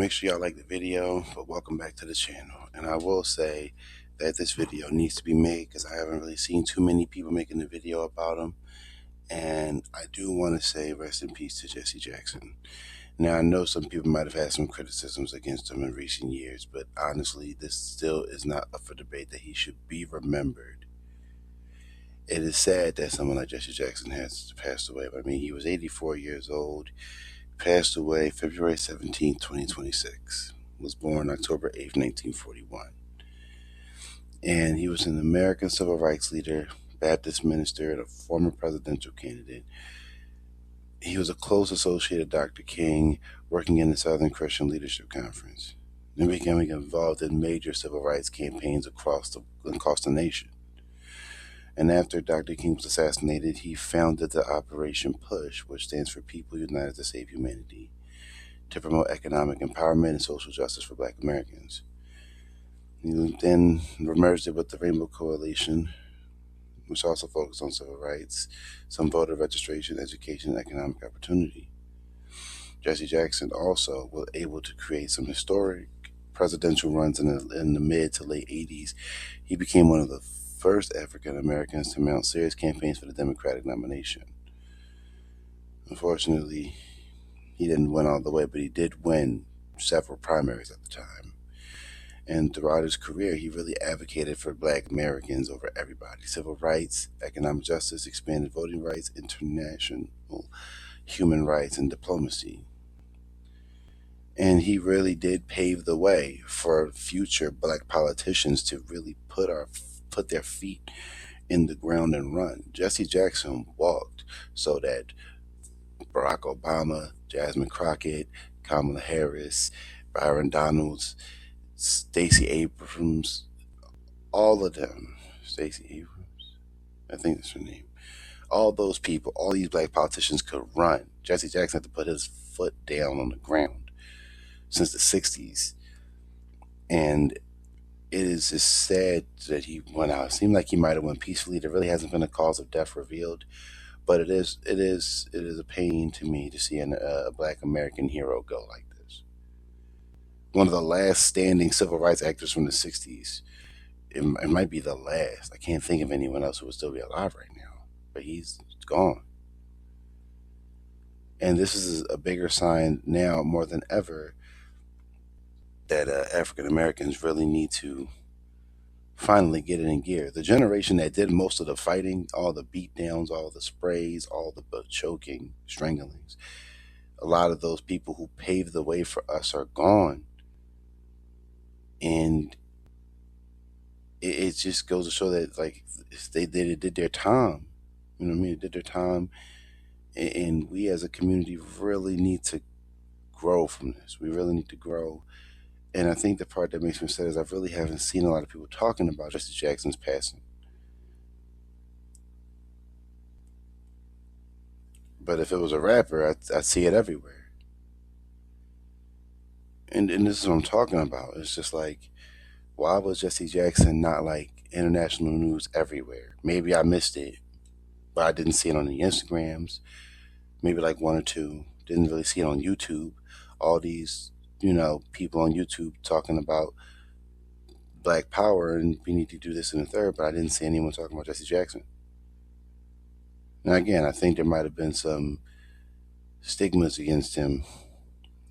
make sure y'all like the video, but welcome back to the channel. And I will say that this video needs to be made because I haven't really seen too many people making the video about him. And I do want to say rest in peace to Jesse Jackson. Now, I know some people might have had some criticisms against him in recent years, but honestly, this still is not up for debate that he should be remembered. It is sad that someone like Jesse Jackson has passed away. But I mean, he was 84 years old, passed away February 17th, 2026, was born October 8th, 1941. And he was an American civil rights leader, Baptist minister, and a former presidential candidate. He was a close associate of Dr. King, working in the Southern Christian Leadership Conference, and becoming involved in major civil rights campaigns across the nation. And after Dr. King was assassinated, he founded the Operation PUSH, which stands for People United to Save Humanity, to promote economic empowerment and social justice for Black Americans. He then merged it with the Rainbow Coalition, which also focused on civil rights, some voter registration, education, and economic opportunity. Jesse Jackson also was able to create some historic presidential runs in the mid to late 80s. He became one of the first African Americans to mount serious campaigns for the Democratic nomination. Unfortunately, he didn't win all the way, but he did win several primaries at the time. And throughout his career, he really advocated for Black Americans over everybody: civil rights, economic justice, expanded voting rights, international human rights, and diplomacy. And he really did pave the way for future Black politicians to really put their feet in the ground and run. Jesse Jackson walked so that Barack Obama, Jasmine Crockett, Kamala Harris, Byron Donalds, Stacey Abrams, all of them, Stacey Abrams, I think that's her name, all those people, all these Black politicians could run. Jesse Jackson had to put his foot down on the ground since the 60s. And it is just sad that he went out. It seemed like he might have went peacefully. There really hasn't been a cause of death revealed, but it is a pain to me to see a Black American hero go like this. One of the last standing civil rights actors from the 60s. It might be the last. I can't think of anyone else who would still be alive right now, but he's gone. And this is a bigger sign now more than ever that African Americans really need to finally get it in gear. The generation that did most of the fighting, all the beatdowns, all the sprays, all the choking, stranglings, a lot of those people who paved the way for us are gone. And it just goes to show that, like, they did their time. You know what I mean? They did their time. And we as a community really need to grow from this. We really need to grow. And I think the part that makes me sad is I really haven't seen a lot of people talking about Jesse Jackson's passing. But if it was a rapper, I'd see it everywhere. And this is what I'm talking about. It's just like, why was Jesse Jackson not like international news everywhere? Maybe I missed it, but I didn't see it on the Instagrams. Maybe like one or two. Didn't really see it on YouTube. All these, people on YouTube talking about Black Power and we need to do this and the third, but I didn't see anyone talking about Jesse Jackson. Now, again, I think there might have been some stigmas against him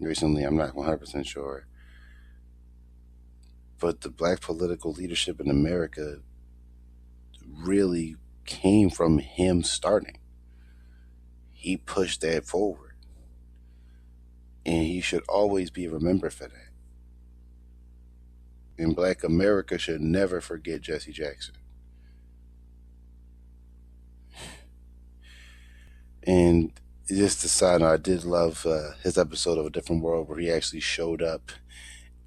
recently. I'm not 100% sure. But the Black political leadership in America really came from him starting. He pushed that forward. And he should always be remembered for that. And Black America should never forget Jesse Jackson. And just a side note, I did love his episode of A Different World where he actually showed up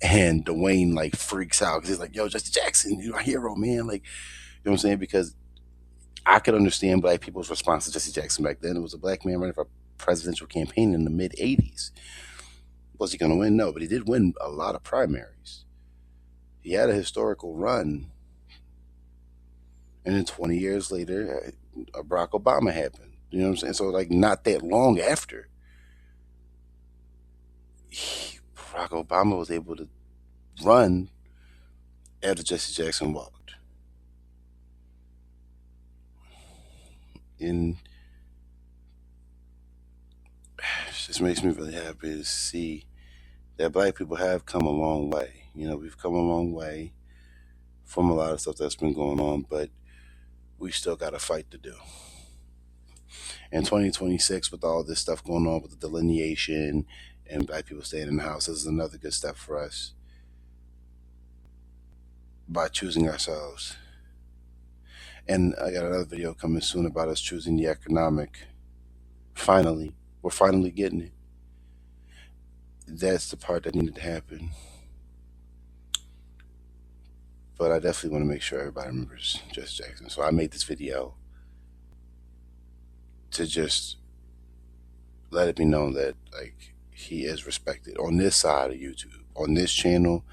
and Dwayne like freaks out because he's like, "Yo, Jesse Jackson, you're a hero, man." Like, you know what I'm saying? Because I could understand Black people's response to Jesse Jackson back then. It was a Black man running for a presidential campaign in the mid 80s. Was he going to win? No, but he did win a lot of primaries. He had a historical run. And then 20 years later, Barack Obama happened. You know what I'm saying? So, like, not that long after, he Barack Obama was able to run after Jesse Jackson walked. And it just makes me really happy to see that black people have come a long way. You know, we've come a long way from a lot of stuff that's been going on, but we still got a fight to do. In 2026, with all this stuff going on with the delineation and black people staying in the house, this is another good step for us by choosing ourselves. And I got another video coming soon about us choosing the economic. Finally, we're finally getting it. That's the part that needed to happen. But I definitely want to make sure everybody remembers Jesse Jackson. So I made this video to just let it be known that, like, he is respected on this side of YouTube. On this channel,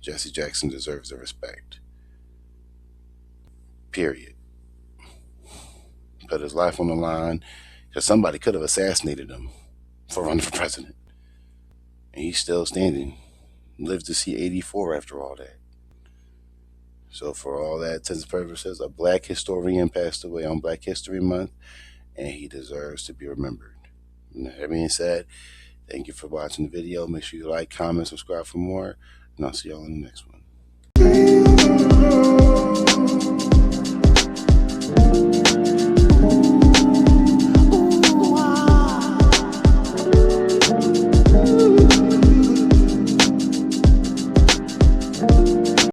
Jesse Jackson deserves the respect. Period. Put his life on the line because somebody could have assassinated him for running for president. And he's still standing. Lived to see 84 after all that. So for all that intents and purposes, a black historian passed away on Black History Month, and he deserves to be remembered. And that being said, thank you for watching the video. Make sure you like, comment, subscribe for more, and I'll see y'all in the next one.